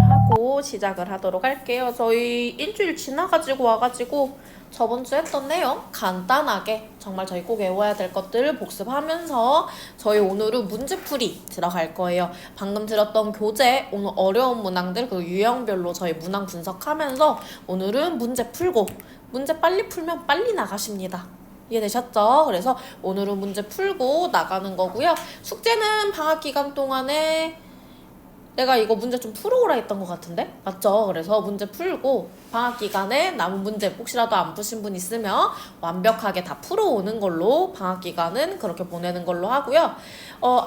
하고 시작을 하도록 할게요. 저희 일주일 지나가지고 와가지고 저번 주 했던 내용 간단하게 정말 저희 꼭 외워야 될 것들을 복습하면서 저희 오늘은 문제풀이 들어갈 거예요. 방금 들었던 교재, 오늘 어려운 문항들 그 유형별로 저희 문항 분석하면서 오늘은 문제 풀고 문제 빨리 풀면 빨리 나가십니다. 이해되셨죠? 그래서 오늘은 문제 풀고 나가는 거고요. 숙제는 방학 기간 동안에 내가 이거 문제 좀 풀어오라 했던 것 같은데? 맞죠? 그래서 문제 풀고 방학 기간에 남은 문제 혹시라도 안 푸신 분 있으면 완벽하게 다 풀어오는 걸로 방학 기간은 그렇게 보내는 걸로 하고요.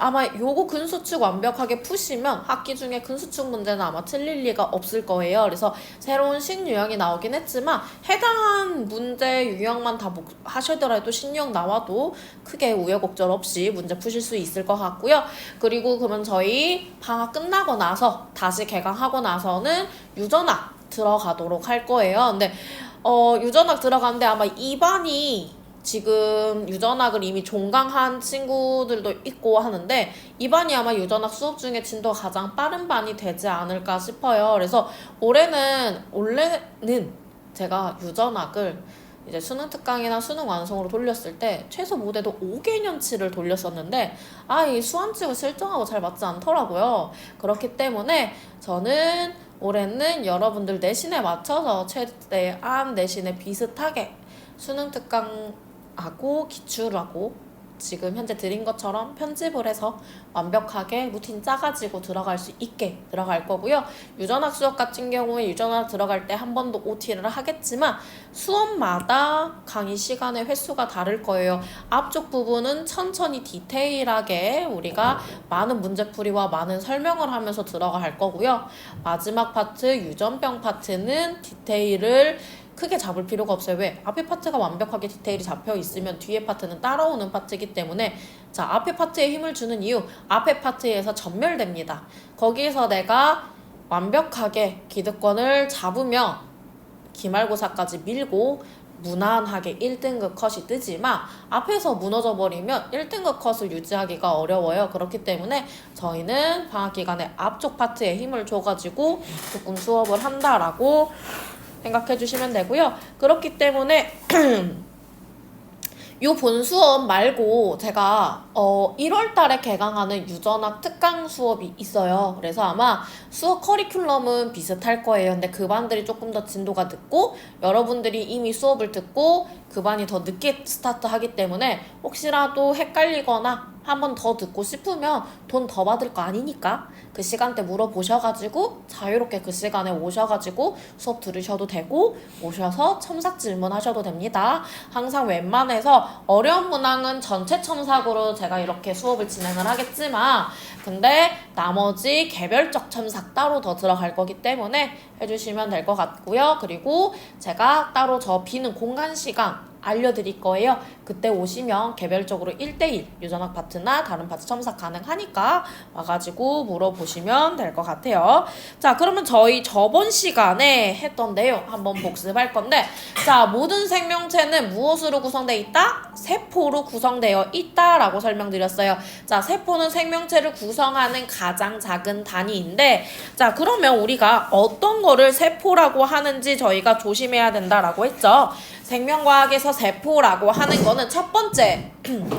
아마 요거 근수축 완벽하게 푸시면 학기 중에 근수축 문제는 아마 틀릴 리가 없을 거예요. 그래서 새로운 신유형이 나오긴 했지만 해당한 문제 유형만 다 하시더라도 신유형 나와도 크게 우여곡절 없이 문제 푸실 수 있을 것 같고요. 그리고 그러면 저희 방학 끝나고 나서 다시 개강하고 나서는 유전학 들어가도록 할 거예요. 근데 유전학 들어가는데 아마 2반이 지금 유전학을 이미 종강한 친구들도 있고 하는데 2반이 아마 유전학 수업 중에 진도가 가장 빠른 반이 되지 않을까 싶어요. 그래서 원래는 제가 유전학을 이제 수능 특강이나 수능 완성으로 돌렸을 때 최소 못해도 5개년치를 돌렸었는데 이 수험치고 실정하고 잘 맞지 않더라고요. 그렇기 때문에 저는 올해는 여러분들 내신에 맞춰서 최대한 내신에 비슷하게 수능 특강하고 기출하고 지금 현재 드린 것처럼 편집을 해서 완벽하게 루틴 짜가지고 들어갈 수 있게 들어갈 거고요. 유전학 수업 같은 경우에 유전학 들어갈 때 한 번 더 OT를 하겠지만 수업마다 강의 시간의 횟수가 다를 거예요. 앞쪽 부분은 천천히 디테일하게 우리가 많은 문제풀이와 많은 설명을 하면서 들어갈 거고요. 마지막 파트 유전병 파트는 디테일을 크게 잡을 필요가 없어요. 왜? 앞에 파트가 완벽하게 디테일이 잡혀 있으면 뒤에 파트는 따라오는 파트이기 때문에 자, 앞에 파트에 힘을 주는 이유 앞에 파트에서 전멸됩니다. 거기에서 내가 완벽하게 기득권을 잡으면 기말고사까지 밀고 무난하게 1등급 컷이 뜨지만 앞에서 무너져 버리면 1등급 컷을 유지하기가 어려워요. 그렇기 때문에 저희는 방학 기간에 앞쪽 파트에 힘을 줘가지고 조금 수업을 한다라고 생각해 주시면 되고요. 그렇기 때문에 요 본 수업 말고 제가 1월 달에 개강하는 유전학 특강 수업이 있어요. 그래서 아마 수업 커리큘럼은 비슷할 거예요. 근데 그 반들이 조금 더 진도가 늦고 여러분들이 이미 수업을 듣고 그 반이 더 늦게 스타트하기 때문에 혹시라도 헷갈리거나 한 번 더 듣고 싶으면 돈 더 받을 거 아니니까 그 시간대 물어보셔가지고 자유롭게 그 시간에 오셔가지고 수업 들으셔도 되고 오셔서 첨삭 질문하셔도 됩니다. 항상 웬만해서 어려운 문항은 전체 첨삭으로 제가 이렇게 수업을 진행을 하겠지만 근데 나머지 개별적 첨삭 따로 더 들어갈 거기 때문에 해주시면 될 것 같고요. 그리고 제가 따로 저 비는 공간 시간 알려드릴 거예요. 그때 오시면 개별적으로 1대1 유전학 파트나 다른 파트 첨삭 가능하니까 와가지고 물어보시면 될 것 같아요. 자, 그러면 저희 저번 시간에 했던 내용 한번 복습할 건데 자, 모든 생명체는 무엇으로 구성되어 있다? 세포로 구성되어 있다라고 설명드렸어요. 자, 세포는 생명체를 구성하는 가장 작은 단위인데 자, 그러면 우리가 어떤 거를 세포라고 하는지 저희가 조심해야 된다라고 했죠. 생명과학에서 세포라고 하는 거는 첫 번째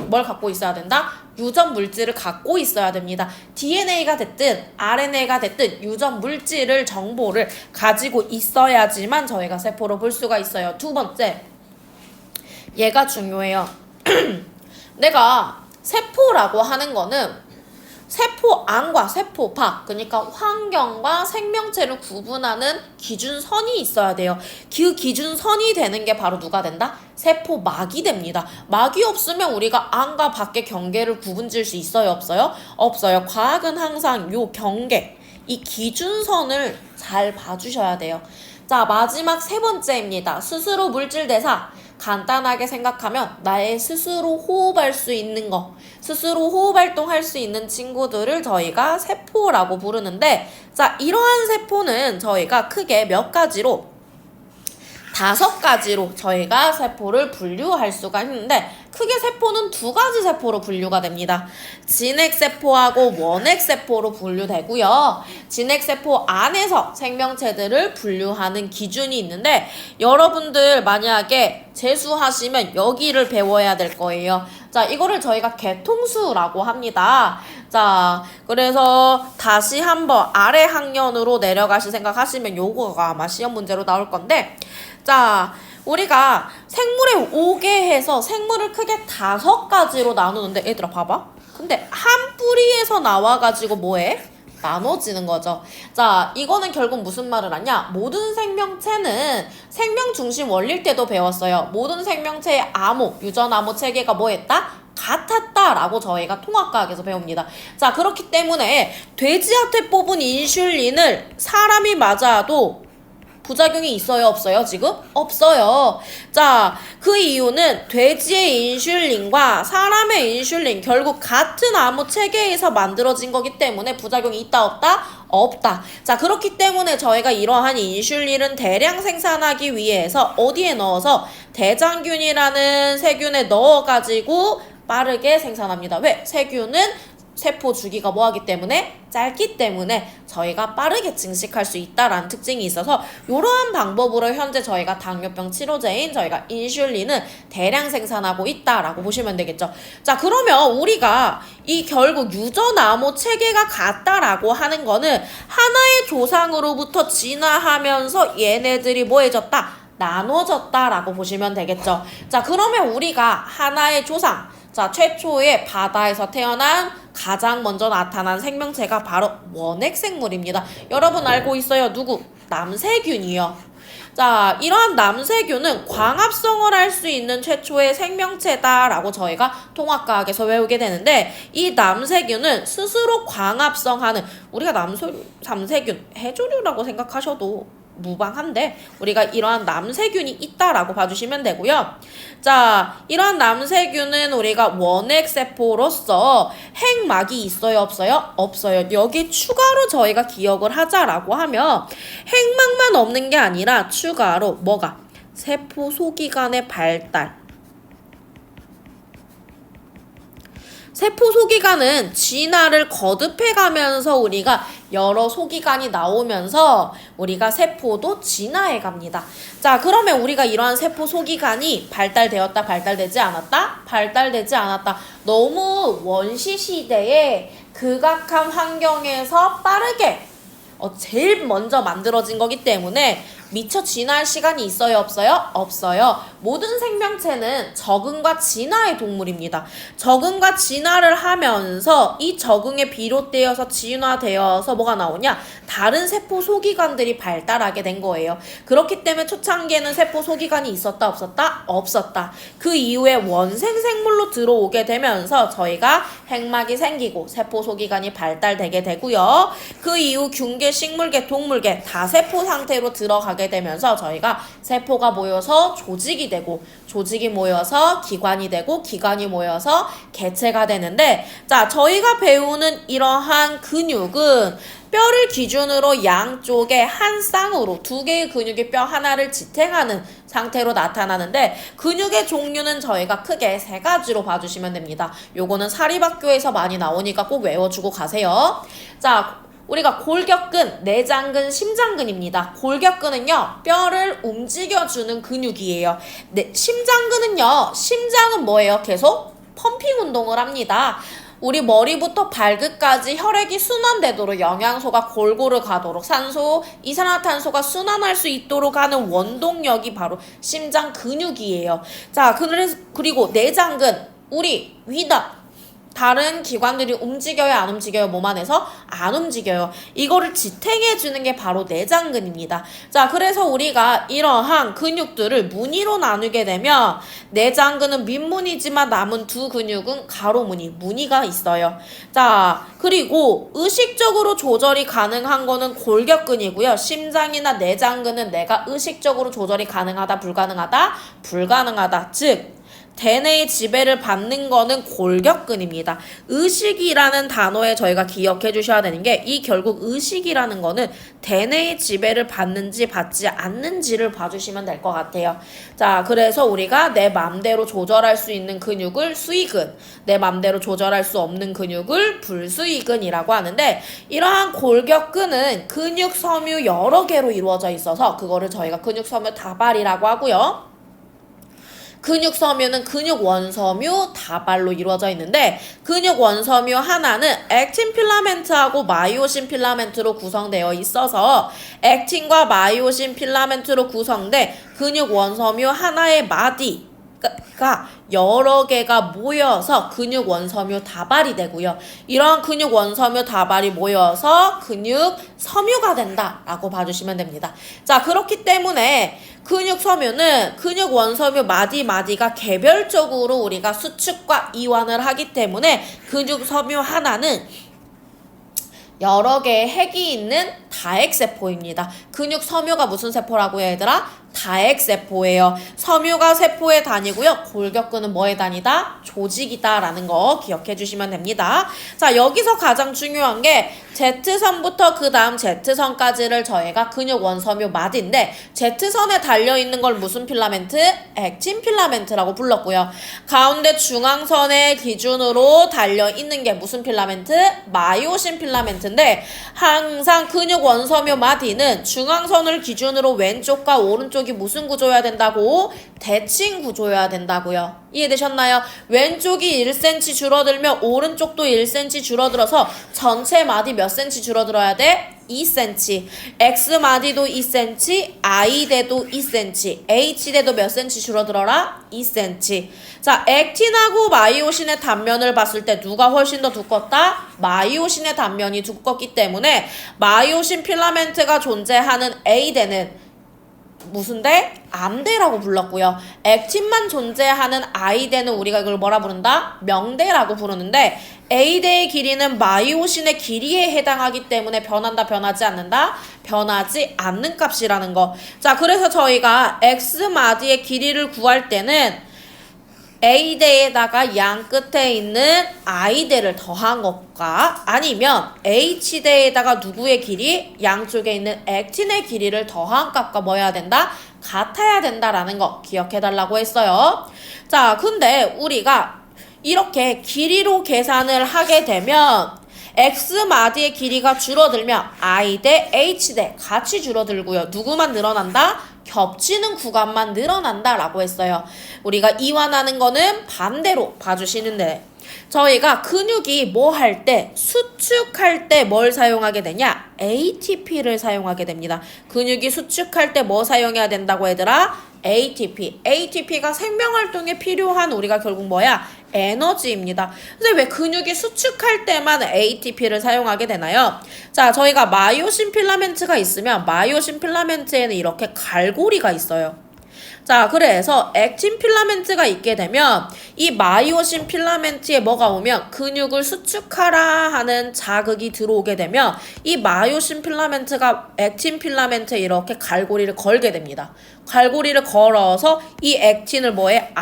뭘 갖고 있어야 된다? 유전 물질을 갖고 있어야 됩니다. DNA가 됐든 RNA가 됐든 유전 물질을 정보를 가지고 있어야지만 저희가 세포로 볼 수가 있어요. 두 번째, 얘가 중요해요. 내가 세포라고 하는 거는 세포 안과 세포 밖, 그러니까 환경과 생명체를 구분하는 기준선이 있어야 돼요. 그 기준선이 되는 게 바로 누가 된다? 세포막이 됩니다. 막이 없으면 우리가 안과 밖의 경계를 구분질 수 있어요? 없어요? 없어요. 과학은 항상 요 경계, 이 기준선을 잘 봐주셔야 돼요. 자, 마지막 세 번째입니다. 스스로 물질 대사. 간단하게 생각하면 나의 스스로 호흡할 수 있는 거, 스스로 호흡 활동할 수 있는 친구들을 저희가 세포라고 부르는데 자, 이러한 세포는 저희가 크게 몇 가지로 5가지로 저희가 세포를 분류할 수가 있는데 크게 세포는 2가지 세포로 분류가 됩니다. 진핵세포하고 원핵세포로 분류되고요. 진핵세포 안에서 생명체들을 분류하는 기준이 있는데 여러분들 만약에 재수하시면 여기를 배워야 될 거예요. 자, 이거를 저희가 개통수라고 합니다. 자, 그래서 다시 한번 아래 학년으로 내려가실 생각하시면 요거가 아마 시험 문제로 나올 건데 자, 우리가 생물의 5개 해서 생물을 크게 5가지로 나누는데 얘들아 봐봐. 근데 한 뿌리에서 나와가지고 뭐해? 나눠지는 거죠. 자, 이거는 결국 무슨 말을 하냐? 모든 생명체는 생명 중심 원리일 때도 배웠어요. 모든 생명체의 암호, 유전암호 체계가 뭐했다? 같았다라고 저희가 통합과학에서 배웁니다. 자, 그렇기 때문에 돼지한테 뽑은 인슐린을 사람이 맞아도 부작용이 있어요, 없어요, 지금? 없어요. 자, 그 이유는 돼지의 인슐린과 사람의 인슐린 결국 같은 암호 체계에서 만들어진 거기 때문에 부작용이 있다, 없다? 없다. 자, 그렇기 때문에 저희가 이러한 인슐린은 대량 생산하기 위해서 어디에 넣어서 대장균이라는 세균에 넣어가지고 빠르게 생산합니다. 왜? 세균은 세포 주기가 뭐하기 때문에? 짧기 때문에 저희가 빠르게 증식할 수 있다라는 특징이 있어서 이러한 방법으로 현재 저희가 당뇨병 치료제인 저희가 인슐린은 대량 생산하고 있다라고 보시면 되겠죠. 자, 그러면 우리가 이 결국 유전암호 체계가 같다라고 하는 거는 하나의 조상으로부터 진화하면서 얘네들이 뭐해졌다? 나눠졌다라고 보시면 되겠죠. 자, 그러면 우리가 하나의 조상, 자, 최초의 바다에서 태어난 가장 먼저 나타난 생명체가 바로 원핵생물입니다. 여러분 알고 있어요? 누구? 남세균이요. 자, 이러한 남세균은 광합성을 할 수 있는 최초의 생명체다라고 저희가 통합과학에서 외우게 되는데 이 남세균은 스스로 광합성하는 우리가 남세균 해조류라고 생각하셔도 무방한데 우리가 이러한 남세균이 있다라고 봐주시면 되고요. 자, 이러한 남세균은 우리가 원핵세포로서 핵막이 있어요, 없어요? 없어요. 여기 추가로 저희가 기억을 하자라고 하면 핵막만 없는 게 아니라 추가로 뭐가? 세포 소기관의 발달. 세포 소기관은 진화를 거듭해가면서 우리가 여러 소기관이 나오면서 우리가 세포도 진화해 갑니다. 자, 그러면 우리가 이러한 세포 소기관이 발달되었다, 발달되지 않았다? 발달되지 않았다. 너무 원시 시대에 극악한 환경에서 빠르게 제일 먼저 만들어진 거기 때문에 미처 진화할 시간이 있어요, 없어요? 없어요. 모든 생명체는 적응과 진화의 동물입니다. 적응과 진화를 하면서 이 적응에 비롯되어서 진화되어서 뭐가 나오냐? 다른 세포 소기관들이 발달하게 된 거예요. 그렇기 때문에 초창기에는 세포 소기관이 있었다, 없었다? 없었다. 그 이후에 원생생물로 들어오게 되면서 저희가 핵막이 생기고 세포 소기관이 발달되게 되고요. 그 이후 균계, 식물계, 동물계 다세포 상태로 들어가게 되면서 저희가 세포가 모여서 조직이 되고 조직이 모여서 기관이 되고 기관이 모여서 개체가 되는데 자, 저희가 배우는 이러한 근육은 뼈를 기준으로 양쪽에 한 쌍으로 2개의 근육이 뼈 하나를 지탱하는 상태로 나타나는데 근육의 종류는 저희가 크게 3가지로 봐주시면 됩니다. 요거는 사립학교에서 많이 나오니까 꼭 외워주고 가세요. 자, 우리가 골격근, 내장근, 심장근입니다. 골격근은요, 뼈를 움직여주는 근육이에요. 심장근은요, 심장은 뭐예요? 계속 펌핑 운동을 합니다. 우리 머리부터 발끝까지 혈액이 순환되도록 영양소가 골고루 가도록 산소, 이산화탄소가 순환할 수 있도록 하는 원동력이 바로 심장 근육이에요. 자, 그리고 내장근, 우리 위다. 다른 기관들이 움직여요, 안 움직여요? 몸 안에서? 안 움직여요. 이거를 지탱해주는 게 바로 내장근입니다. 자, 그래서 우리가 이러한 근육들을 무늬로 나누게 되면 내장근은 밑무늬지만 남은 2 근육은 가로무늬, 무늬가 있어요. 자, 그리고 의식적으로 조절이 가능한 거는 골격근이고요. 심장이나 내장근은 내가 의식적으로 조절이 가능하다, 불가능하다? 불가능하다. 즉 대뇌의 지배를 받는 거는 골격근입니다. 의식이라는 단어에 저희가 기억해 주셔야 되는 게 이 결국 의식이라는 거는 대뇌의 지배를 받는지 받지 않는지를 봐주시면 될 것 같아요. 자, 그래서 우리가 내 맘대로 조절할 수 있는 근육을 수익근, 내 맘대로 조절할 수 없는 근육을 불수익근이라고 하는데 이러한 골격근은 근육 섬유 여러 개로 이루어져 있어서 그거를 저희가 근육 섬유 다발이라고 하고요. 근육 섬유는 근육 원섬유 다발로 이루어져 있는데 근육 원섬유 하나는 액틴 필라멘트하고 마이오신 필라멘트로 구성되어 있어서 액틴과 마이오신 필라멘트로 구성된 근육 원섬유 하나의 마디가 여러 개가 모여서 근육 원섬유 다발이 되고요. 이러한 근육 원섬유 다발이 모여서 근육 섬유가 된다라고 봐주시면 됩니다. 자, 그렇기 때문에 근육 섬유는 근육 원섬유 마디가 개별적으로 우리가 수축과 이완을 하기 때문에 근육 섬유 하나는 여러 개의 핵이 있는 다핵세포입니다. 근육 섬유가 무슨 세포라고요, 얘들아? 다핵세포예요. 섬유가 세포의 단위고요. 골격근은 뭐의 단위다? 조직이다라는 거 기억해 주시면 됩니다. 자, 여기서 가장 중요한 게 Z선부터 그 다음 Z선까지를 저희가 근육 원섬유 마디인데 Z선에 달려있는 걸 무슨 필라멘트? 액틴 필라멘트라고 불렀고요. 가운데 중앙선의 기준으로 달려있는 게 무슨 필라멘트? 마이오신 필라멘트인데 항상 근육 원섬유 마디는 중앙선을 기준으로 왼쪽과 오른쪽이 무슨 구조여야 된다고? 대칭 구조여야 된다고요. 이해되셨나요? 왼쪽이 1cm 줄어들면 오른쪽도 1cm 줄어들어서 전체 마디 몇 cm 줄어들어야 돼? 2cm. X마디도 2cm, I대도 2cm, H대도 몇 cm 줄어들어라? 2cm. 자, 액틴하고 마이오신의 단면을 봤을 때 누가 훨씬 더 두껍다? 마이오신의 단면이 두껍기 때문에 마이오신 필라멘트가 존재하는 A대는 무슨 대? 암대라고 불렀고요. 액틴만 존재하는 I대는 우리가 이걸 뭐라 부른다? 명대라고 부르는데 A대의 길이는 마이오신의 길이에 해당하기 때문에 변한다, 변하지 않는다? 변하지 않는 값이라는 거. 자, 그래서 저희가 X마디의 길이를 구할 때는 A대에다가 양 끝에 있는 I대를 더한 것과 아니면 H대에다가 누구의 길이? 양쪽에 있는 액틴의 길이를 더한 값과 뭐 해야 된다? 같아야 된다라는 거 기억해달라고 했어요. 자, 근데 우리가 이렇게 길이로 계산을 하게 되면 X마디의 길이가 줄어들면 I대, H대 같이 줄어들고요. 누구만 늘어난다? 겹치는 구간만 늘어난다라고 했어요. 우리가 이완하는 거는 반대로 봐주시는데 저희가 근육이 뭐 할 때, 수축할 때 뭘 사용하게 되냐? ATP를 사용하게 됩니다. 근육이 수축할 때 뭐 사용해야 된다고 얘들아? ATP. ATP가 생명활동에 필요한 우리가 결국 뭐야? 에너지입니다. 근데 왜 근육이 수축할 때만 ATP를 사용하게 되나요? 자, 저희가 마이오신 필라멘트가 있으면 마이오신 필라멘트에는 이렇게 갈고리가 있어요. 자, 그래서 액틴 필라멘트가 있게 되면 이 마이오신 필라멘트에 뭐가 오면 근육을 수축하라 하는 자극이 들어오게 되면 이 마이오신 필라멘트가 액틴 필라멘트에 이렇게 갈고리를 걸게 됩니다. 갈고리를 걸어서 이 액틴을 뭐해?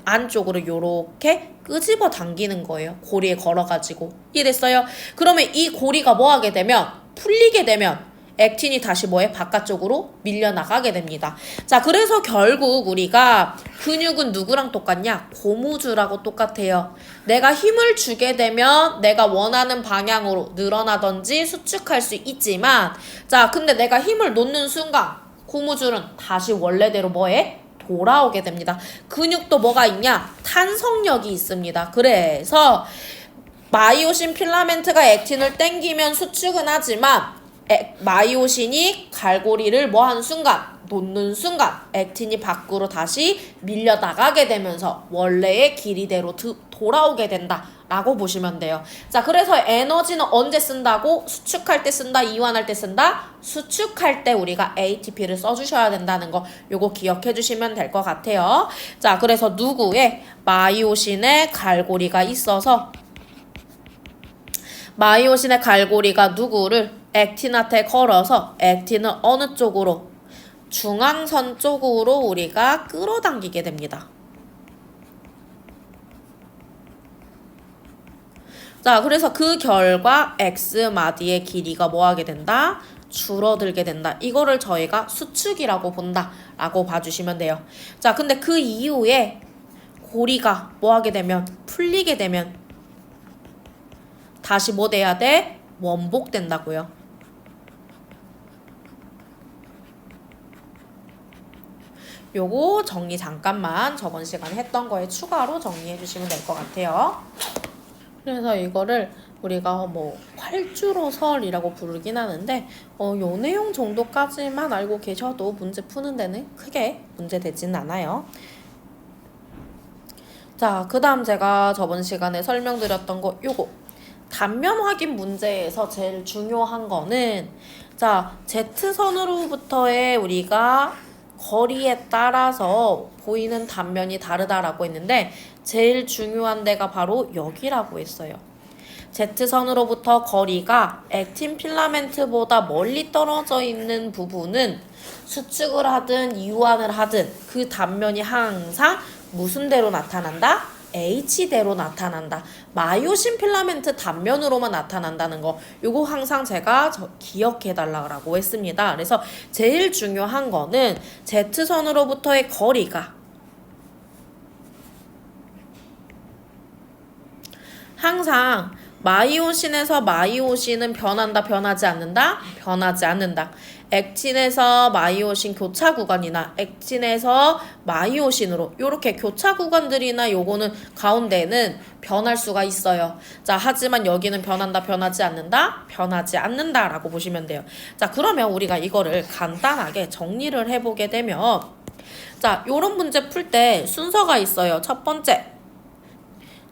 안쪽으로 요렇게 끄집어 당기는 거예요. 고리에 걸어가지고. 이해됐어요? 그러면 이 고리가 뭐 하게 되면 풀리게 되면 액틴이 다시 뭐해? 바깥쪽으로 밀려나가게 됩니다. 자, 그래서 결국 우리가 근육은 누구랑 똑같냐? 고무줄하고 똑같아요. 내가 힘을 주게 되면 내가 원하는 방향으로 늘어나든지 수축할 수 있지만 자, 근데 내가 힘을 놓는 순간 고무줄은 다시 원래대로 뭐해? 돌아오게 됩니다. 근육도 뭐가 있냐? 탄성력이 있습니다. 그래서 마이오신 필라멘트가 액틴을 당기면 수축은 하지만 마이오신이 갈고리를 뭐 하는 순간, 놓는 순간 액틴이 밖으로 다시 밀려 나가게 되면서 원래의 길이대로 돌아오게 된다 라고 보시면 돼요. 자, 그래서 에너지는 언제 쓴다고? 수축할 때 쓴다, 이완할 때 쓴다? 수축할 때 우리가 ATP를 써주셔야 된다는 거 요거 기억해 주시면 될 것 같아요. 자, 그래서 누구의 마이오신의 갈고리가 있어서 마이오신의 갈고리가 누구를 액틴한테 걸어서 액틴을 어느 쪽으로? 중앙선 쪽으로 우리가 끌어당기게 됩니다. 자, 그래서 그 결과 x마디의 길이가 뭐 하게 된다? 줄어들게 된다. 이거를 저희가 수축이라고 본다 라고 봐주시면 돼요. 자, 근데 그 이후에 고리가 뭐 하게 되면 풀리게 되면 다시 뭐 돼야 돼? 원복된다고요. 요거 정리 잠깐만 저번 시간에 했던 거에 추가로 정리해 주시면 될 것 같아요. 그래서 이거를 우리가 뭐 활주로설이라고 부르긴 하는데 요 내용 정도까지만 알고 계셔도 문제 푸는 데는 크게 문제되진 않아요. 자, 그 다음 제가 저번 시간에 설명드렸던 거 요거 단면 확인 문제에서 제일 중요한 거는 자, Z선으로부터의 우리가 거리에 따라서 보이는 단면이 다르다라고 했는데 제일 중요한 데가 바로 여기라고 했어요. Z선으로부터 거리가 액틴 필라멘트보다 멀리 떨어져 있는 부분은 수축을 하든 이완을 하든 그 단면이 항상 무슨 대로 나타난다? H대로 나타난다. 마이오신 필라멘트 단면으로만 나타난다는 거 요거 항상 제가 기억해 달라고 했습니다. 그래서 제일 중요한 거는 Z선으로부터의 거리가 항상 마이오신에서 마이오신은 변한다, 변하지 않는다? 변하지 않는다. 액틴에서 마이오신 교차 구간이나 액틴에서 마이오신으로 이렇게 교차 구간들이나 요거는 가운데는 변할 수가 있어요. 자, 하지만 여기는 변한다, 변하지 않는다? 변하지 않는다 라고 보시면 돼요. 자, 그러면 우리가 이거를 간단하게 정리를 해보게 되면 자, 요런 문제 풀 때 순서가 있어요. 첫 번째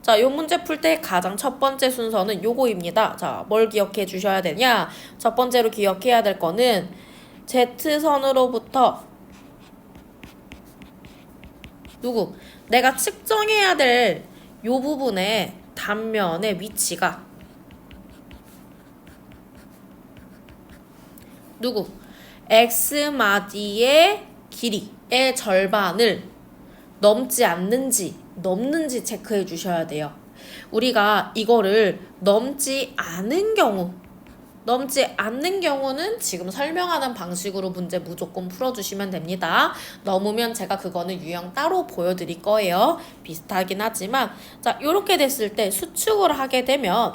자, 요 문제 풀 때 가장 첫 번째 순서는 요거입니다. 자, 뭘 기억해 주셔야 되냐? 첫 번째로 기억해야 될 거는 Z선으로부터 누구? 내가 측정해야 될 요 부분의 단면의 위치가 누구? X마디의 길이의 절반을 넘지 않는지 체크해 주셔야 돼요. 우리가 이거를 넘지 않는 경우는 지금 설명하는 방식으로 문제 무조건 풀어주시면 됩니다. 넘으면 제가 그거는 유형 따로 보여드릴 거예요. 비슷하긴 하지만 자, 이렇게 됐을 때 수축을 하게 되면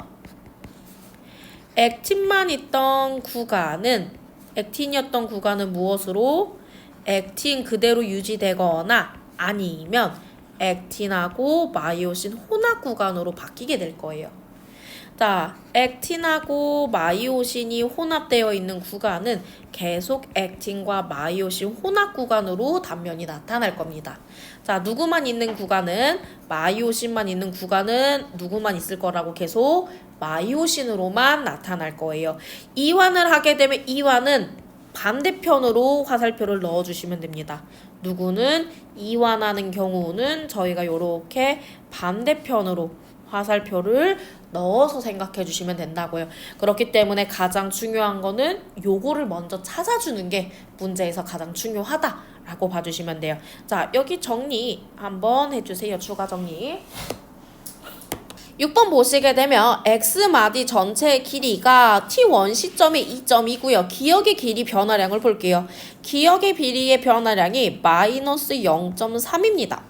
액틴이었던 구간은 무엇으로? 액틴 그대로 유지되거나 아니면 액틴하고 마이오신 혼합 구간으로 바뀌게 될 거예요. 자, 액틴하고 마이오신이 혼합되어 있는 구간은 계속 액틴과 마이오신 혼합 구간으로 단면이 나타날 겁니다. 자, 누구만 있는 구간은 마이오신만 있는 구간은 누구만 있을 거라고 계속 마이오신으로만 나타날 거예요. 이완을 하게 되면 이완은 반대편으로 화살표를 넣어주시면 됩니다. 누구는 이완하는 경우는 저희가 이렇게 반대편으로 화살표를 넣어서 생각해 주시면 된다고요. 그렇기 때문에 가장 중요한 거는 요거를 먼저 찾아주는 게 문제에서 가장 중요하다라고 봐주시면 돼요. 자, 여기 정리 한번 해주세요. 추가 정리. 6번 보시게 되면 X마디 전체의 길이가 T1 시점이 2.2고요. 기역의 길이 변화량을 볼게요. 기역의 길이의 변화량이 마이너스 0.3입니다.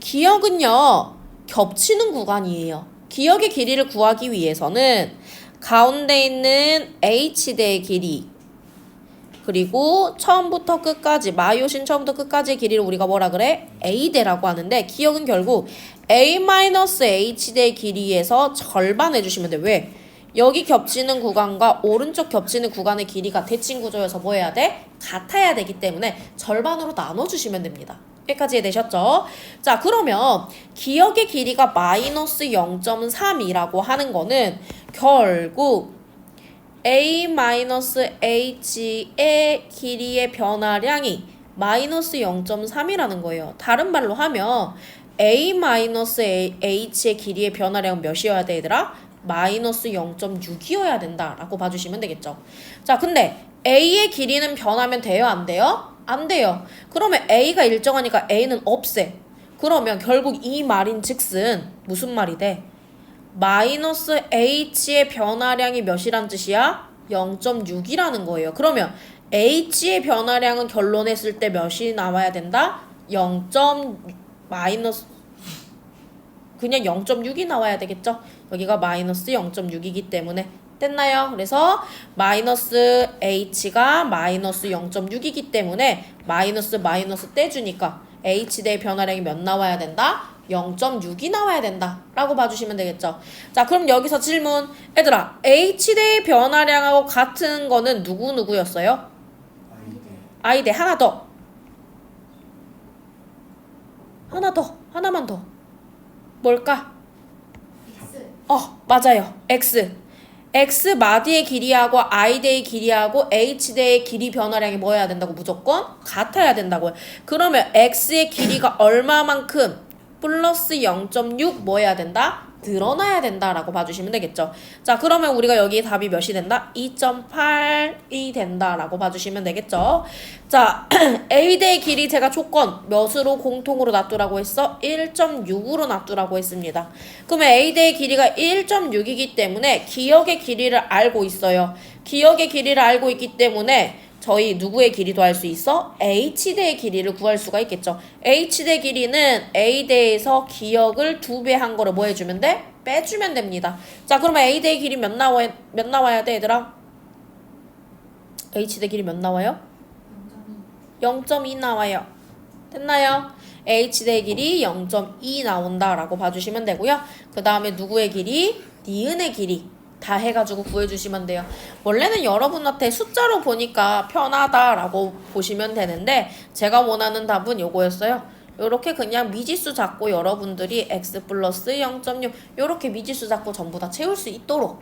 기역은요, 겹치는 구간이에요. 기역의 길이를 구하기 위해서는 가운데 있는 H대의 길이 그리고 처음부터 끝까지 마이오신 처음부터 끝까지의 길이를 우리가 뭐라 그래? A대라고 하는데 기역은 결국 A-H대의 길이에서 절반 해주시면 돼. 왜? 여기 겹치는 구간과 오른쪽 겹치는 구간의 길이가 대칭 구조여서 뭐 해야 돼? 같아야 되기 때문에 절반으로 나눠주시면 됩니다. 여기까지 이해되셨죠? 자, 그러면 기역의 길이가 마이너스 0.3이라고 하는 거는 결국 A-H의 길이의 변화량이 마이너스 0.3이라는 거예요. 다른 말로 하면 A-H의 길이의 변화량은 몇이어야 돼, 얘들아? 마이너스 0.6이어야 된다라고 봐주시면 되겠죠. 자, 근데 A의 길이는 변하면 돼요, 안 돼요? 안 돼요. 그러면 A가 일정하니까 A는 없애. 그러면 결국 이 말인 즉슨 무슨 말이 돼? 마이너스 h의 변화량이 몇이란 뜻이야? 0.6이라는 거예요. 그러면 h의 변화량은 결론했을 때 몇이 나와야 된다? 0. 마이너스 그냥 0.6이 나와야 되겠죠? 여기가 마이너스 0.6이기 때문에 됐나요? 그래서 마이너스 h가 마이너스 0.6이기 때문에 마이너스 떼주니까 h 대 변화량이 몇 나와야 된다? 0.6이 나와야 된다 라고 봐주시면 되겠죠. 자, 그럼 여기서 질문. 얘들아, h 대 변화량하고 같은 거는 누구였어요? i 대 하나 더. 하나만 더. 뭘까? 맞아요. x 마디의 길이하고 i대의 길이하고 h대의 길이 변화량이 뭐 해야 된다고? 무조건 같아야 된다고요. 그러면 x의 길이가 얼마만큼? 플러스 0.6 뭐 해야 된다? 늘어나야 된다라고 봐주시면 되겠죠. 자, 그러면 우리가 여기 답이 몇이 된다? 2.8이 된다라고 봐주시면 되겠죠. 자, A대의 길이 제가 조건 몇으로 공통으로 놔두라고 했어? 1.6으로 놔두라고 했습니다. 그러면 A대의 길이가 1.6이기 때문에 기역의 길이를 알고 있어요. 기역의 길이를 알고 있기 때문에 저희 누구의 길이도 알 수 있어? H대의 길이를 구할 수가 있겠죠. H대 길이는 A대에서 기역을 2배 한 거를 뭐 해주면 돼? 빼주면 됩니다. 자, 그러면 A대의 길이 몇 나와야 돼, 얘들아? H대 길이 몇 나와요? 0.2 나와요. 됐나요? H대의 길이 0.2 나온다라고 봐주시면 되고요. 그 다음에 누구의 길이? 니은의 길이. 다 해가지고 구해주시면 돼요. 원래는 여러분한테 숫자로 보니까 편하다라고 보시면 되는데 제가 원하는 답은 요거였어요. 요렇게 그냥 미지수 잡고 여러분들이 x 플러스 0.6 요렇게 미지수 잡고 전부 다 채울 수 있도록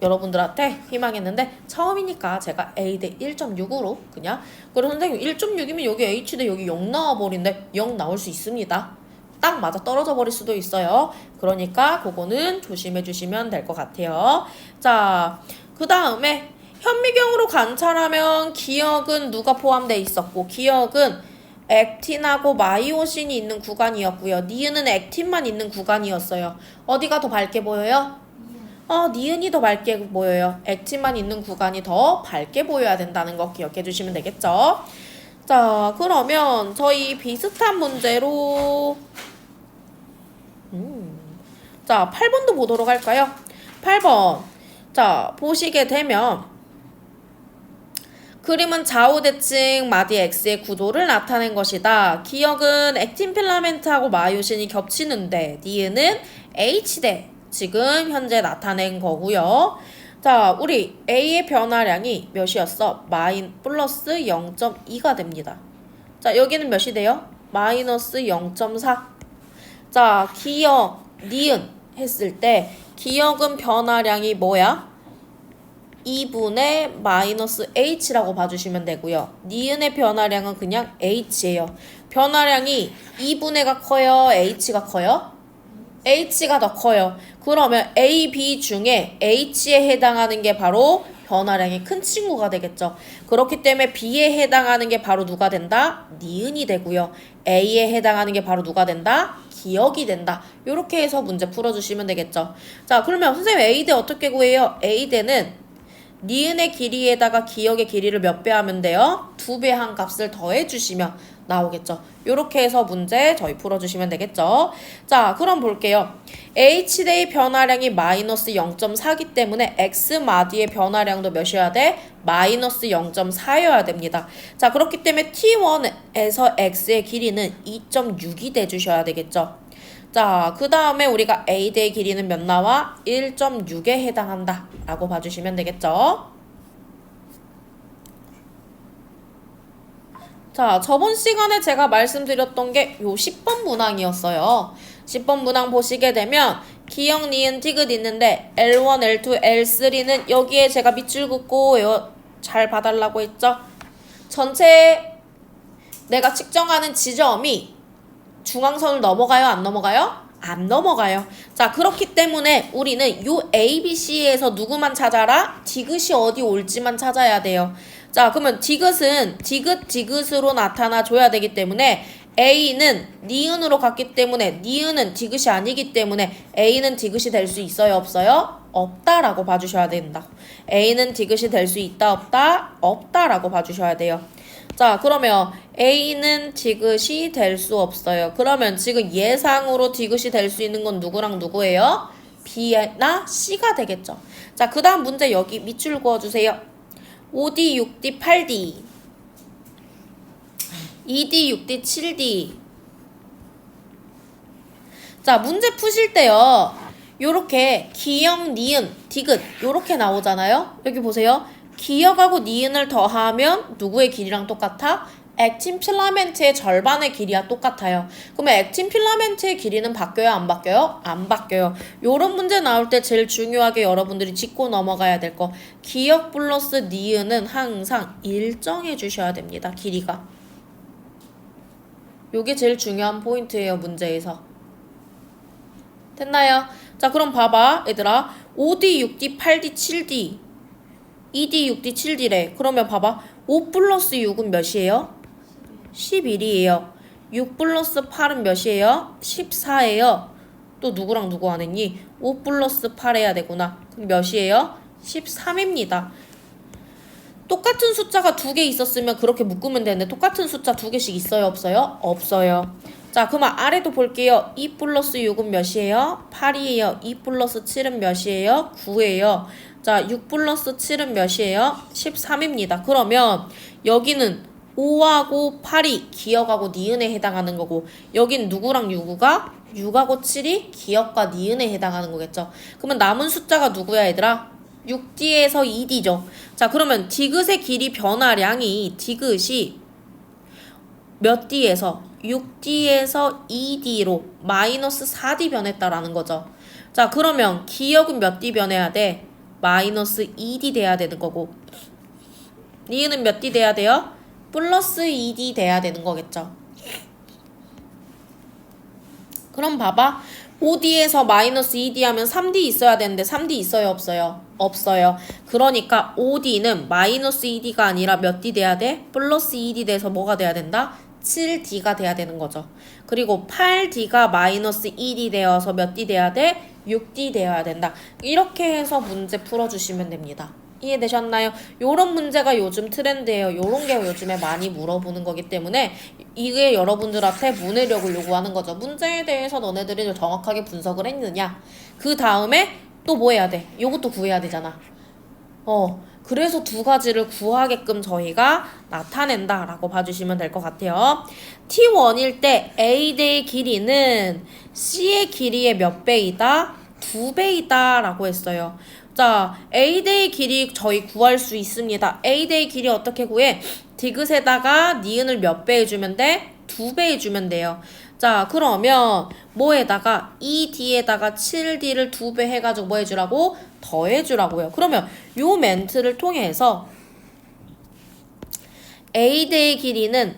여러분들한테 희망했는데 처음이니까 제가 A 대 1.6으로 그냥 그리고 선생님 1.6이면 여기 H 대 여기 0 나와버린데 0 나올 수 있습니다. 딱 맞아 떨어져 버릴 수도 있어요. 그러니까 그거는 조심해 주시면 될 것 같아요. 자, 그 다음에 현미경으로 관찰하면 기역은 누가 포함되어 있었고 기역은 액틴하고 마이오신이 있는 구간이었고요. 니은은 액틴만 있는 구간이었어요. 어디가 더 밝게 보여요? 니은이 더 밝게 보여요. 액틴만 있는 구간이 더 밝게 보여야 된다는 거 기억해 주시면 되겠죠. 자, 그러면 저희 비슷한 문제로 자, 8번도 보도록 할까요? 8번. 자, 보시게 되면 그림은 좌우대칭 마디 X의 구도를 나타낸 것이다. 기역은 액틴 필라멘트하고 마이오신이 겹치는데 니은은 H대 지금 현재 나타낸 거고요. 자, 우리 A의 변화량이 몇이었어? 플러스 0.2가 됩니다. 자, 여기는 몇이 돼요? 마이너스 0.4. 자, 기역, 니은 했을 때 기역은 변화량이 뭐야? 2분의 마이너스 H라고 봐주시면 되고요. 니은의 변화량은 그냥 H예요. 변화량이 2분의가 커요? H가 커요? H가 더 커요. 그러면 A, B 중에 H에 해당하는 게 바로 변화량이 큰 친구가 되겠죠. 그렇기 때문에 B에 해당하는 게 바로 누가 된다? 니은이 되고요. A에 해당하는 게 바로 누가 된다? 기역이 된다. 이렇게 해서 문제 풀어주시면 되겠죠. 자, 그러면 선생님 A대 어떻게 구해요? A대는 니은의 길이에다가 기역의 길이를 몇 배 하면 돼요? 2배 한 값을 더해주시면 나오겠죠. 이렇게 해서 문제 저희 풀어주시면 되겠죠. 자, 그럼 볼게요. H대의 변화량이 마이너스 0.4기 때문에 X마디의 변화량도 몇이어야 돼? 마이너스 0.4여야 됩니다. 자, 그렇기 때문에 T1에서 X의 길이는 2.6이 돼주셔야 되겠죠. 자, 그 다음에 우리가 A대의 길이는 몇 나와? 1.6에 해당한다 라고 봐주시면 되겠죠. 자, 저번 시간에 제가 말씀드렸던 게 요 10번 문항이었어요. 10번 문항 보시게 되면 기역, 니은, 디귿 있는데 L1, L2, L3는 여기에 제가 밑줄 긋고 잘 봐달라고 했죠. 전체 내가 측정하는 지점이 중앙선을 넘어가요? 안 넘어가요? 안 넘어가요. 자, 그렇기 때문에 우리는 요 A, B, C에서 누구만 찾아라? 디귿이 어디 올지만 찾아야 돼요. 자, 그러면 디귿은 디귿으로 나타나 줘야 되기 때문에 A는 니은으로 갔기 때문에 니은은 디귿이 아니기 때문에 A는 디귿이 될 수 있어요? 없어요? 없다라고 봐주셔야 된다. A는 디귿이 될 수 있다? 없다? 없다라고 봐주셔야 돼요. 자, 그러면 A는 디귿이 될 수 없어요. 그러면 지금 예상으로 디귿이 될 수 있는 건 누구랑 누구예요? B나 C가 되겠죠. 자, 그 다음 문제 여기 밑줄 그어주세요. 5D, 6D, 8D 2D, 6D, 7D. 자, 문제 푸실 때요. 요렇게 기역, 니은, 디귿 요렇게 나오잖아요. 여기 보세요. 기역하고 니은을 더하면 누구의 길이랑 똑같아? 액틴 필라멘트의 절반의 길이와 똑같아요. 그러면 액틴 필라멘트의 길이는 바뀌어요? 안 바뀌어요? 안 바뀌어요. 요런 문제 나올 때 제일 중요하게 여러분들이 짚고 넘어가야 될 거. 기역 플러스 니은은 항상 일정해 주셔야 됩니다. 길이가. 요게 제일 중요한 포인트예요. 문제에서. 됐나요? 자, 그럼 봐봐 얘들아. 5D, 6D, 8D, 7D 2D, 6D, 7D래. 그러면 봐봐. 5 플러스 6은 몇이에요? 11이에요. 6 플러스 8은 몇이에요? 14예요. 또 누구랑 누구 안 했니? 5 플러스 8 해야 되구나. 그럼 몇이에요? 13입니다. 똑같은 숫자가 두 개 있었으면 그렇게 묶으면 되는데 똑같은 숫자 두 개씩 있어요? 없어요? 없어요. 자, 그러면 아래도 볼게요. 2 플러스 6은 몇이에요? 8이에요. 2 플러스 7은 몇이에요? 9예요. 자, 6 플러스 7은 몇이에요? 13입니다. 그러면 여기는 5하고 8이 기역하고 니은에 해당하는 거고 여긴 누구랑 6하고 7이 기역과 니은에 해당하는 거겠죠. 그러면 남은 숫자가 누구야 얘들아? 6D에서 2D죠. 자, 그러면 디귿의 길이 변화량이 디귿이 몇 D에서 6D에서 2D로 마이너스 4D 변했다라는 거죠. 자, 그러면 기역은 몇 D 변해야 돼? 마이너스 2D 돼야 되는 거고 니은은 몇 D 돼야 돼요? 플러스 2D 돼야 되는 거겠죠. 그럼 봐봐. 5D에서 마이너스 2D 하면 3D 있어야 되는데 3D 있어요? 없어요? 없어요. 그러니까 5D는 마이너스 2D가 아니라 몇 D 돼야 돼? 플러스 2D 돼서 뭐가 돼야 된다? 7D가 돼야 되는 거죠. 그리고 8D가 마이너스 2D 되어서 몇 D 돼야 돼? 6D 되어야 된다. 이렇게 해서 문제 풀어주시면 됩니다. 이해되셨나요? 요런 문제가 요즘 트렌드예요. 요런 게 요즘에 많이 물어보는 거기 때문에 이게 여러분들한테 문해력을 요구하는 거죠. 문제에 대해서 너네들이 정확하게 분석을 했느냐. 그 다음에 또 뭐 해야 돼? 요것도 구해야 되잖아. 그래서 두 가지를 구하게끔 저희가 나타낸다라고 봐주시면 될 것 같아요. T1일 때 A대의 길이는 C의 길이의 몇 배이다? 2배이다 라고 했어요. 자, A대의 길이 저희 구할 수 있습니다. A대의 길이 어떻게 구해? 디귿에다가 니은을 몇 배 해주면 돼? 2배 해주면 돼요. 자, 그러면 뭐에다가 2D에다가 7D를 2배 해가지고 뭐 해주라고? 더해주라고요. 그러면 요 멘트를 통해서 A대의 길이는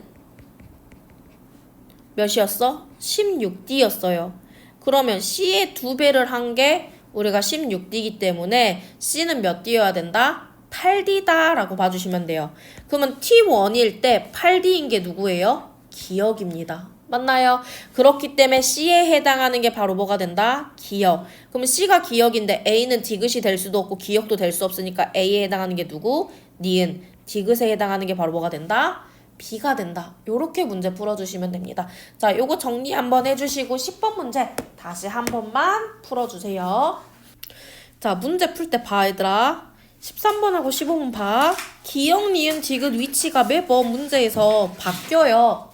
몇이었어? 16D였어요. 그러면 C의 2배를 한 게 우리가 16D이기 때문에 C는 몇 D여야 된다? 8D다 라고 봐주시면 돼요. 그러면 T1일 때 8D인 게 누구예요? 기역입니다. 맞나요? 그렇기 때문에 C에 해당하는 게 바로 뭐가 된다? 기역. 그러면 C가 기역인데 A는 디귿이 될 수도 없고 기역도 될 수 없으니까 A에 해당하는 게 누구? 니은. 디귿에 해당하는 게 바로 뭐가 된다? B가 된다. 요렇게 문제 풀어주시면 됩니다. 자, 요거 정리 한번 해주시고 10번 문제 다시 한 번만 풀어주세요. 자, 문제 풀 때 봐 얘들아. 13번하고 15번 봐. 기역, 니은, 디귿 위치가 매번 문제에서 바뀌어요.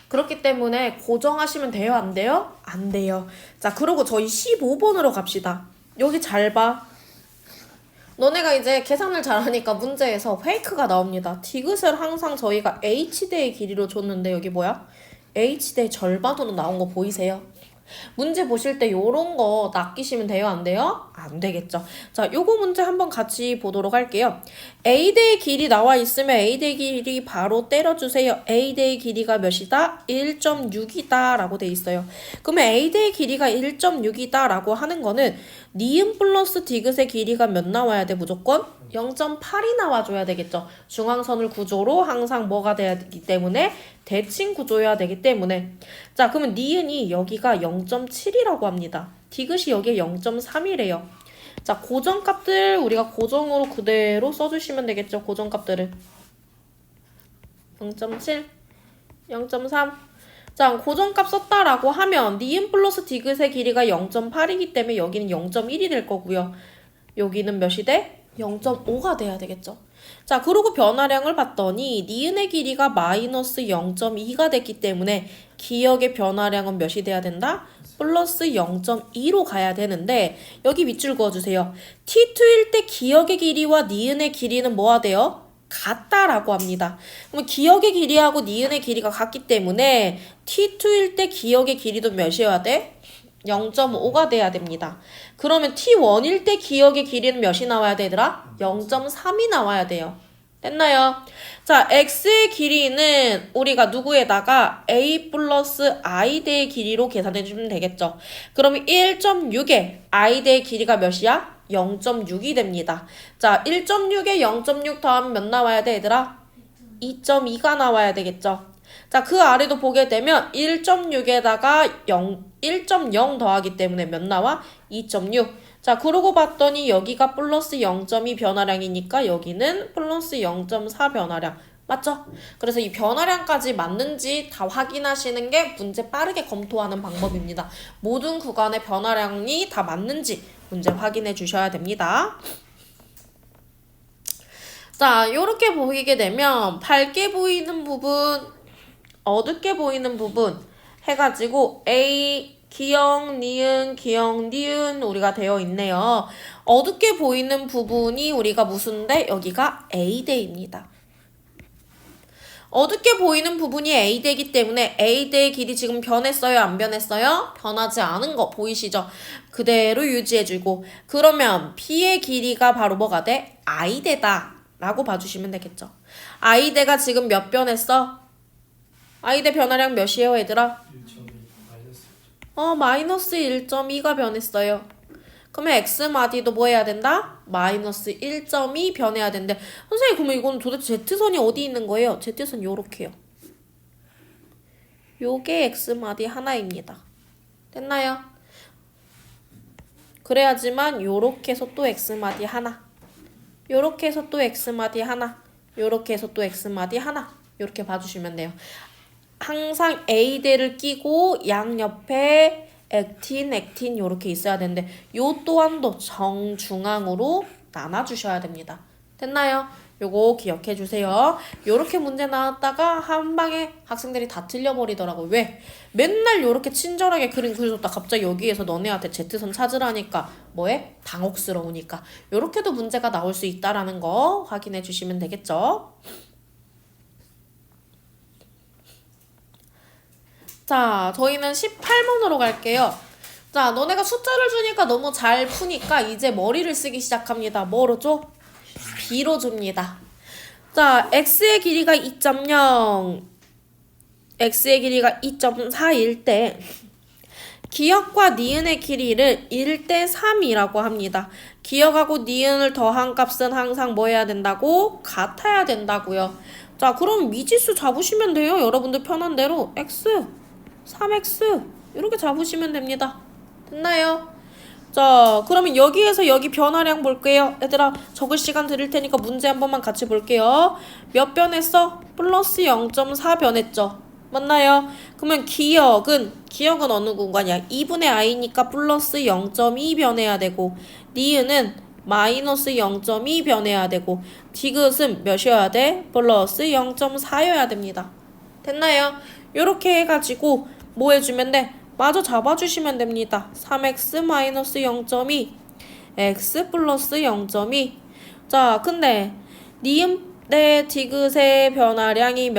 그렇기 때문에 고정하시면 돼요? 안 돼요? 안 돼요. 자, 그리고 저희 15번으로 갑시다. 여기 잘 봐. 너네가 이제 계산을 잘하니까 문제에서 페이크가 나옵니다. 디귿을 항상 저희가 H대의 길이로 줬는데 여기 뭐야? H대 절반으로 나온 거 보이세요? 문제 보실 때 요런 거 낚이시면 돼요? 안 돼요? 안 되겠죠. 자, 요거 문제 한번 같이 보도록 할게요. A대의 길이 나와 있으면 A대의 길이 바로 때려주세요. A대의 길이가 몇이다? 1.6이다 라고 돼 있어요. 그러면 A대의 길이가 1.6이다 라고 하는 거는 니은 플러스 디귿의 길이가 몇 나와야 돼? 무조건 0.8이 나와줘야 되겠죠. 중앙선을 구조로 항상 뭐가 돼야 되기 때문에 대칭 구조여야 되기 때문에 자 그러면 니은이 여기가 0.7이라고 합니다. 디귿이 여기에 0.3이래요. 자 고정값들 우리가 고정으로 그대로 써주시면 되겠죠. 고정값들을 0.7 0.3 자 고정값 썼다라고 하면 니은 플러스 디귿의 길이가 0.8이기 때문에 여기는 0.1이 될 거고요. 여기는 몇이 돼? 0.5가 돼야 되겠죠. 자 그리고 변화량을 봤더니 니은의 길이가 마이너스 0.2가 됐기 때문에 기역의 변화량은 몇이 돼야 된다? 플러스 0.2로 가야 되는데 여기 밑줄 그어주세요. T2일 때 기역의 길이와 니은의 길이는 뭐가 돼요? 같다라고 합니다. 그럼 기역의 길이하고 니은의 길이가 같기 때문에 T2일 때 기역의 길이도 몇이어야 돼? 0.5가 돼야 됩니다. 그러면 T1일 때 기역의 길이는 몇이 나와야 되더라? 0.3이 나와야 돼요. 됐나요? 자, x의 길이는 우리가 누구에다가 a 플러스 i 대의 길이로 계산해 주면 되겠죠. 그러면 1.6에 i 대의 길이가 몇이야? 0.6이 됩니다. 자, 1.6에 0.6 더하면 몇 나와야 돼, 얘들아? 2.2가 나와야 되겠죠. 자, 그 아래도 보게 되면 1.6에다가 1.0 더하기 때문에 몇 나와? 2.6. 자, 그러고 봤더니 여기가 플러스 0.2 변화량이니까 여기는 플러스 0.4 변화량. 맞죠? 그래서 이 변화량까지 맞는지 다 확인하시는 게 문제 빠르게 검토하는 방법입니다. 모든 구간의 변화량이 다 맞는지 문제 확인해 주셔야 됩니다. 자, 이렇게 보이게 되면 밝게 보이는 부분, 어둡게 보이는 부분 해가지고 A, 기역, 니은, 기역, 니은 우리가 되어 있네요. 어둡게 보이는 부분이 우리가 무슨 대? 여기가 A대입니다. 어둡게 보이는 부분이 A대이기 때문에 A대의 길이 지금 변했어요? 안 변했어요? 변하지 않은 거 보이시죠? 그대로 유지해주고 그러면 B의 길이가 바로 뭐가 돼? I대다 라고 봐주시면 되겠죠. I대가 지금 몇 변했어? I대 변화량 몇이에요 얘들아? 1.2 마이너스 1.2가 변했어요. 그러면 x마디도 뭐 해야 된다? 마이너스 1.2 변해야 된대. 선생님 그러면 이건 도대체 z선이 어디 있는 거예요? z선 요렇게요. 요게 x마디 하나입니다. 됐나요? 그래야지만 요렇게 해서 또 x마디 하나, 요렇게 해서 또 x마디 하나, 요렇게 해서 또 x마디 하나 요렇게 봐주시면 돼요. 항상 A대를 끼고 양옆에 액틴 요렇게 있어야 되는데 요 또한도 정중앙으로 나눠주셔야 됩니다. 됐나요? 요거 기억해 주세요. 요렇게 문제 나왔다가 한 방에 학생들이 다 틀려버리더라고요. 왜? 맨날 요렇게 친절하게 그림 그려줬다 갑자기 여기에서 너네한테 Z선 찾으라니까 뭐해? 당혹스러우니까. 요렇게도 문제가 나올 수 있다라는 거 확인해 주시면 되겠죠. 자, 저희는 18번으로 갈게요. 자, 너네가 숫자를 주니까 너무 잘 푸니까 이제 머리를 쓰기 시작합니다. 뭐로 줘? B로 줍니다. 자, x의 길이가 2.0, x의 길이가 2.4일 때 기역과 니은의 길이를 1대 3이라고 합니다. 기역하고 니은을 더한 값은 항상 뭐 해야 된다고? 같아야 된다고요. 자, 그럼 미지수 잡으시면 돼요. 여러분들 편한 대로 x 3x 이렇게 잡으시면 됩니다. 됐나요? 자, 그러면 여기에서 여기 변화량 볼게요. 얘들아, 적을 시간 드릴 테니까 문제 한 번만 같이 볼게요. 몇 변했어? 플러스 0.4 변했죠. 맞나요? 그러면 기역은 어느 공간이야? 2분의 i니까 플러스 0.2 변해야 되고 니은은 마이너스 0.2 변해야 되고 디귿은 몇이어야 돼? 플러스 0.4여야 됩니다. 됐나요? 요렇게 해가지고 뭐 해주면 돼? 마저 잡아주시면 됩니다. 3x 마이너스 0.2 x 플러스 0.2 자, 근데 니은 대 디귿의 변화량이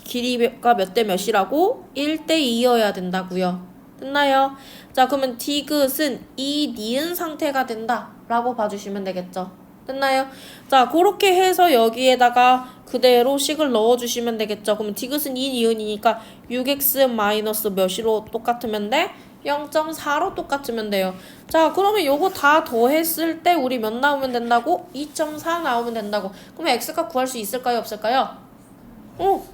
길이가 몇 대 몇이라고? 1대 2여야 된다고요. 됐나요? 자, 그러면 디귿은 이 니은 상태가 된다 라고 봐주시면 되겠죠. 됐나요? 자, 그렇게 해서 여기에다가 그대로 식을 넣어주시면 되겠죠. 그럼 디귿은 2 니은이니까 6x 마이너스 몇으로 똑같으면 돼? 0.4로 똑같으면 돼요. 자, 그러면 요거 다 더했을 때 우리 몇 나오면 된다고? 2.4 나오면 된다고. 그러면 x값 구할 수 있을까요? 없을까요?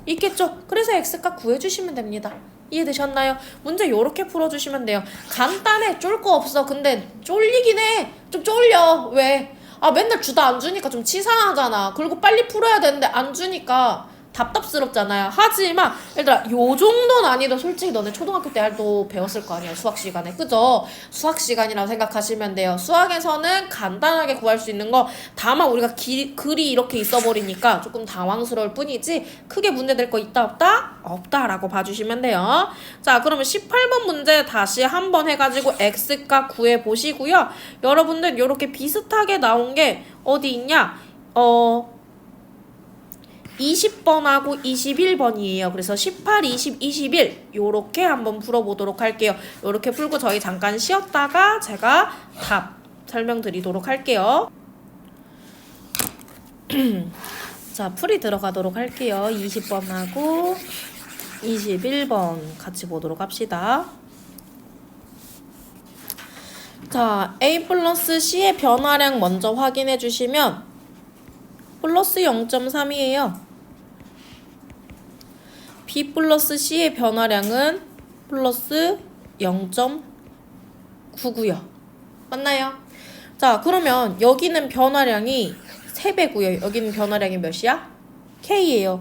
있겠죠. 그래서 x값 구해주시면 됩니다. 이해되셨나요? 문제 요렇게 풀어주시면 돼요. 간단해. 쫄 거 없어. 근데 쫄리긴 해. 좀 쫄려. 왜? 맨날 주다 안 주니까 좀 치사하잖아. 그리고 빨리 풀어야 되는데 안 주니까 답답스럽잖아요. 하지만 얘들아 요 정도 난이도 솔직히 너네 초등학교 때도 배웠을 거 아니야. 수학 시간에. 그죠? 수학 시간이라고 생각하시면 돼요. 수학에서는 간단하게 구할 수 있는 거 다만 우리가 글이 이렇게 있어버리니까 조금 당황스러울 뿐이지 크게 문제될 거 있다 없다? 없다라고 봐주시면 돼요. 자, 그러면 18번 문제 다시 한번 해가지고 x값 구해보시고요. 여러분들 요렇게 비슷하게 나온 게 어디 있냐? 20번하고 21번이에요. 그래서 18, 20, 21 요렇게 한번 풀어보도록 할게요. 요렇게 풀고 저희 잠깐 쉬었다가 제가 답 설명드리도록 할게요. 자, 풀이 들어가도록 할게요. 20번하고 21번 같이 보도록 합시다. 자, A 플러스 C의 변화량 먼저 확인해 주시면 플러스 0.3이에요. B 플러스 C의 변화량은 플러스 0.9고요. 맞나요? 자, 그러면 여기는 변화량이 3배고요. 여기는 변화량이 몇이야? K예요.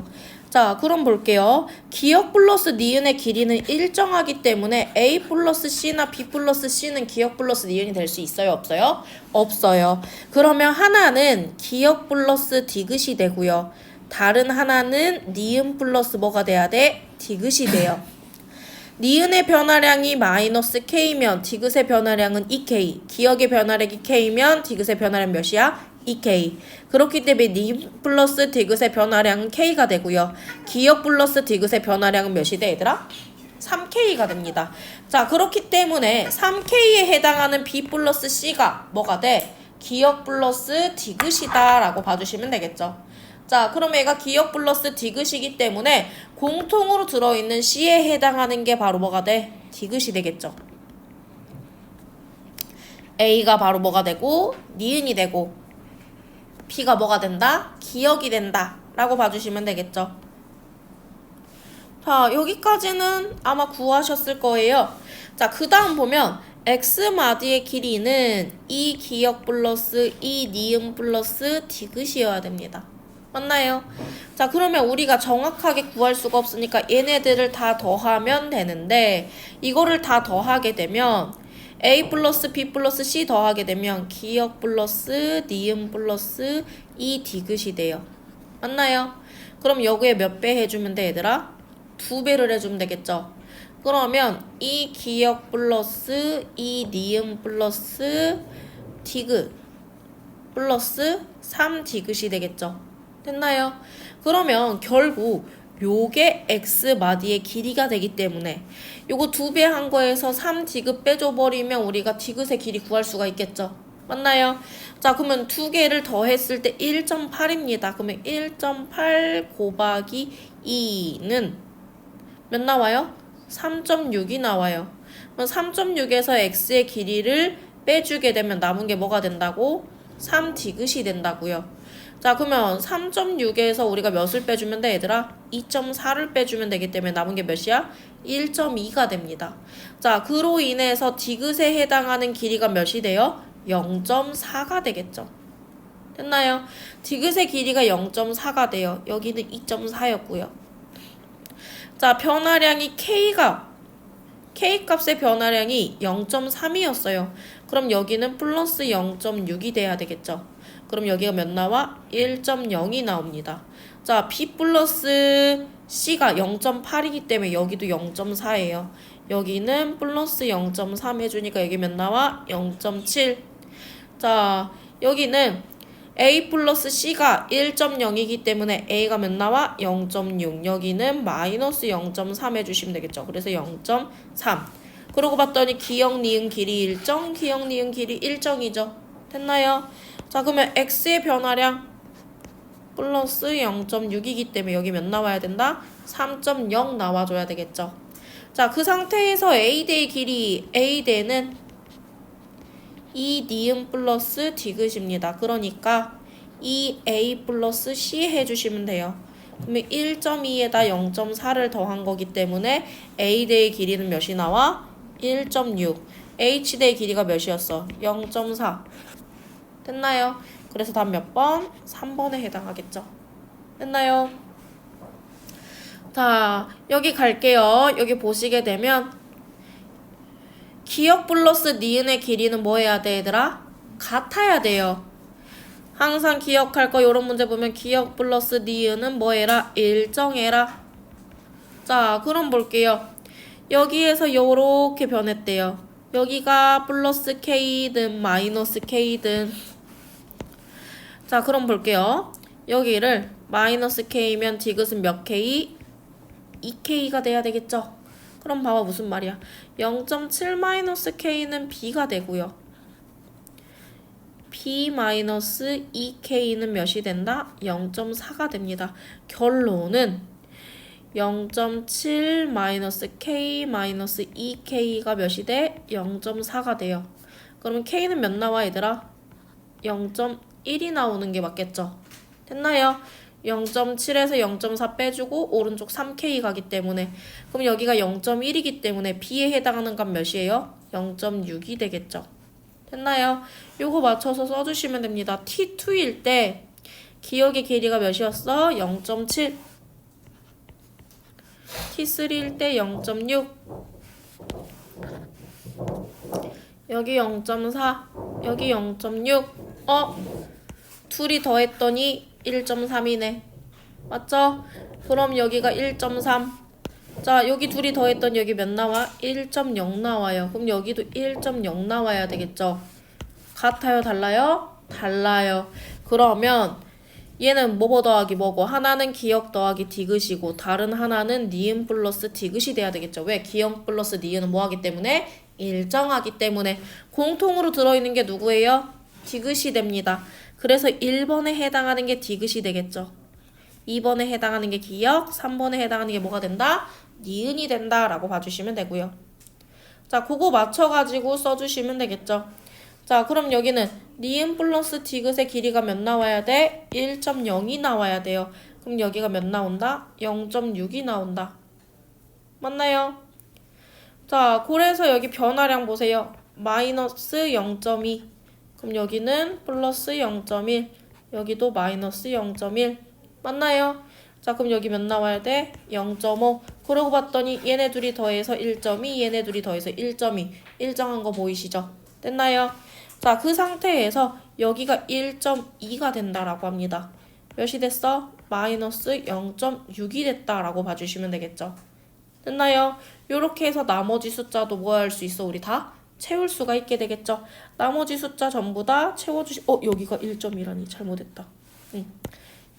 자, 그럼 볼게요. 기억 플러스 니은의 길이는 일정하기 때문에 A 플러스 C나 B 플러스 C는 기억 플러스 니은이 될 수 있어요? 없어요? 없어요. 그러면 하나는 기억 플러스 디귿이 되고요. 다른 하나는 니은 플러스 뭐가 돼야 돼? 디귿이 돼요. 니은의 변화량이 마이너스 K면 디귿의 변화량은 2K. 기억의 변화량이 K면 디귿의 변화량 몇이야? 2K. 그렇기 때문에 니은 플러스 디귿의 변화량은 K가 되고요. 기억 플러스 디귿의 변화량은 몇이 돼 얘들아? 3K가 됩니다. 자, 그렇기 때문에 3K에 해당하는 B 플러스 C가 뭐가 돼? 기억 플러스 디귿이다 라고 봐주시면 되겠죠. 자, 그럼 얘가 기억 플러스 디귿이기 때문에 공통으로 들어있는 C에 해당하는 게 바로 뭐가 돼? 디귿이 되겠죠. A가 바로 뭐가 되고 니은이 되고 B가 뭐가 된다? 기억이 된다 라고 봐주시면 되겠죠. 자, 여기까지는 아마 구하셨을 거예요. 자, 그 다음 보면 x마디의 길이는 이 기억 플러스 이 니은 플러스 디귿이어야 됩니다. 맞나요? 자, 그러면 우리가 정확하게 구할 수가 없으니까 얘네들을 다 더하면 되는데 이거를 다 더하게 되면 A 플러스 B 플러스 C 더하게 되면 기억 플러스 니은 플러스 이 디귿이 돼요. 맞나요? 그럼 여기에 몇 배 해주면 돼 얘들아? 2배를 해주면 되겠죠? 그러면 이 기억 플러스 이 니은 플러스 디귿 플러스 3디귿이 되겠죠? 됐나요? 그러면 결국 요게 x마디의 길이가 되기 때문에 요거 2배 한 거에서 3디귿 빼줘버리면 우리가 디귿의 길이 구할 수가 있겠죠? 맞나요? 자, 그러면 2개를 더했을 때 1.8입니다. 그러면 1.8 곱하기 2는 몇 나와요? 3.6이 나와요. 그럼 3.6에서 x의 길이를 빼주게 되면 남은 게 뭐가 된다고? 3디귿이 된다고요. 자, 그러면 3.6에서 우리가 몇을 빼주면 돼 얘들아? 2.4를 빼주면 되기 때문에 남은 게 몇이야? 1.2가 됩니다. 자, 그로 인해서 디귿에 해당하는 길이가 몇이 돼요? 0.4가 되겠죠. 됐나요? 디귿의 길이가 0.4가 돼요. 여기는 2.4였고요. 자, 변화량이 K값의 변화량이 0.3이었어요. 그럼 여기는 플러스 0.6이 돼야 되겠죠. 그럼 여기가 몇 나와? 1.0이 나옵니다. 자, B 플러스 C가 0.8이기 때문에 여기도 0.4예요. 여기는 플러스 0.3 해주니까 여기 몇 나와? 0.7. 자, 여기는 A 플러스 C가 1.0이기 때문에 A가 몇 나와? 0.6. 여기는 마이너스 0.3 해주시면 되겠죠. 그래서 0.3. 그러고 봤더니 기억 니은 길이 일정, 기억 니은 길이 일정이죠. 됐나요? 자, 그러면 x의 변화량 플러스 0.6이기 때문에 여기 몇 나와야 된다? 3.0 나와줘야 되겠죠. 자, 그 상태에서 A대의 길이 A대는 이 니은 플러스 디귿입니다. 그러니까 이 A 플러스 C 해주시면 돼요. 그러면 1.2에다 0.4를 더한 거기 때문에 A대의 길이는 몇이 나와? 1.6. H대의 길이가 몇이었어? 0.4. 됐나요? 그래서 답 몇 번? 3번에 해당하겠죠. 됐나요? 자, 여기 갈게요. 여기 보시게 되면 기역 플러스 니은의 길이는 뭐 해야 돼, 얘들아? 같아야 돼요. 항상 기억할 거 이런 문제 보면 기역 플러스 니은은 뭐 해라? 일정해라. 자, 그럼 볼게요. 여기에서 요렇게 변했대요. 여기가 플러스 K든 마이너스 K든. 자, 그럼 볼게요. 여기를 마이너스 K면 디귿은 몇 K? 2K가 돼야 되겠죠? 그럼 봐봐 무슨 말이야. 0.7 마이너스 K는 B가 되고요. B 마이너스 2K는 몇이 된다? 0.4가 됩니다. 결론은 0.7 마이너스 K 마이너스 2K가 몇이 돼? 0.4가 돼요. 그러면 K는 몇 나와 얘들아? 0.1이 나오는 게 맞겠죠? 됐나요? 0.7에서 0.4 빼주고 오른쪽 3K 가기 때문에 그럼 여기가 0.1이기 때문에 B에 해당하는 값 몇이에요? 0.6이 되겠죠? 됐나요? 요거 맞춰서 써주시면 됩니다. T2일 때 기역의 길이가 몇이었어? 0.7. T3일 때 0.6. 여기 0.4. 여기 0.6. 둘이 더했더니 1.3이네. 맞죠? 그럼 여기가 1.3. 자, 여기 둘이 더했더니 여기 몇 나와? 1.0 나와요. 그럼 여기도 1.0 나와야 되겠죠? 같아요? 달라요? 달라요. 그러면 얘는 뭐뭐 더하기 뭐고 하나는 기역 더하기 디귿이고 다른 하나는 니은 플러스 디귿이 돼야 되겠죠? 왜? 기역 플러스 니은은 뭐하기 때문에? 일정하기 때문에. 공통으로 들어있는 게 누구예요? 디귿이 됩니다. 그래서 1번에 해당하는 게 디귿이 되겠죠. 2번에 해당하는 게 기역, 3번에 해당하는 게 뭐가 된다? 니은이 된다라고 봐주시면 되고요. 자, 그거 맞춰가지고 써주시면 되겠죠. 자, 그럼 여기는 니은 플러스 디귿의 길이가 몇 나와야 돼? 1.0이 나와야 돼요. 그럼 여기가 몇 나온다? 0.6이 나온다. 맞나요? 자, 그래서 여기 변화량 보세요. 마이너스 0.2. 그럼 여기는 플러스 0.1. 여기도 마이너스 0.1. 맞나요? 자, 그럼 여기 몇 나와야 돼? 0.5. 그러고 봤더니 얘네 둘이 더해서 1.2, 얘네 둘이 더해서 1.2. 일정한 거 보이시죠? 됐나요? 자, 그 상태에서 여기가 1.2가 된다라고 합니다. 몇이 됐어? 마이너스 0.6이 됐다라고 봐주시면 되겠죠? 됐나요? 요렇게 해서 나머지 숫자도 뭐 할 수 있어? 우리 다 채울 수가 있게 되겠죠? 나머지 숫자 전부 다 여기가 1.2라니 잘못했다.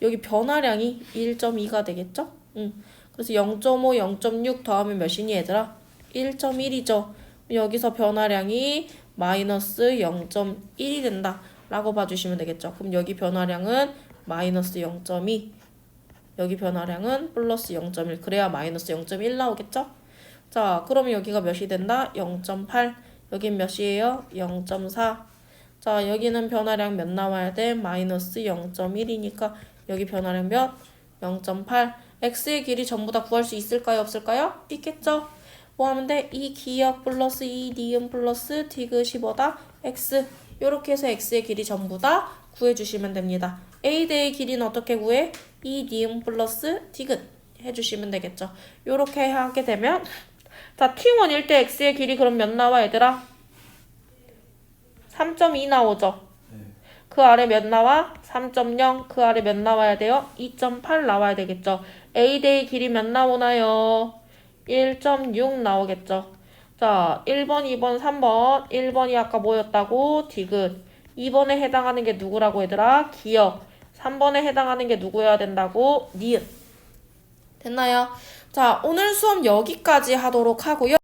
여기 변화량이 1.2가 되겠죠? 그래서 0.5, 0.6 더하면 몇이니 얘들아? 1.1이죠. 여기서 변화량이 마이너스 0.1이 된다 라고 봐주시면 되겠죠. 그럼 여기 변화량은 마이너스 0.2, 여기 변화량은 플러스 0.1. 그래야 마이너스 0.1 나오겠죠? 자, 그러면 여기가 몇이 된다? 0.8. 여긴 몇이에요? 0.4. 자, 여기는 변화량 몇 나와야 돼? 마이너스 0.1이니까 여기 변화량 몇? 0.8. x의 길이 전부 다 구할 수 있을까요? 없을까요? 있겠죠? 뭐 하면 돼? 이 기역 플러스 이 니은 플러스 디귿이 뭐다? x. 요렇게 해서 x의 길이 전부 다 구해주시면 됩니다. a대의 길이는 어떻게 구해? 이 니은 플러스 디귿 해주시면 되겠죠. 요렇게 하게 되면 자, t1일 때 x의 길이 그럼 몇 나와 얘들아? 3.2 나오죠? 그 아래 몇 나와? 3.0. 그 아래 몇 나와야 돼요? 2.8 나와야 되겠죠. a대의 길이 몇 나오나요? 1.6 나오겠죠. 자, 1번, 2번, 3번. 1번이 아까 뭐였다고? 디귿. 2번에 해당하는 게 누구라고 얘들아? 기역. 3번에 해당하는 게 누구여야 된다고? 니은. 됐나요? 자, 오늘 수업 여기까지 하도록 하고요.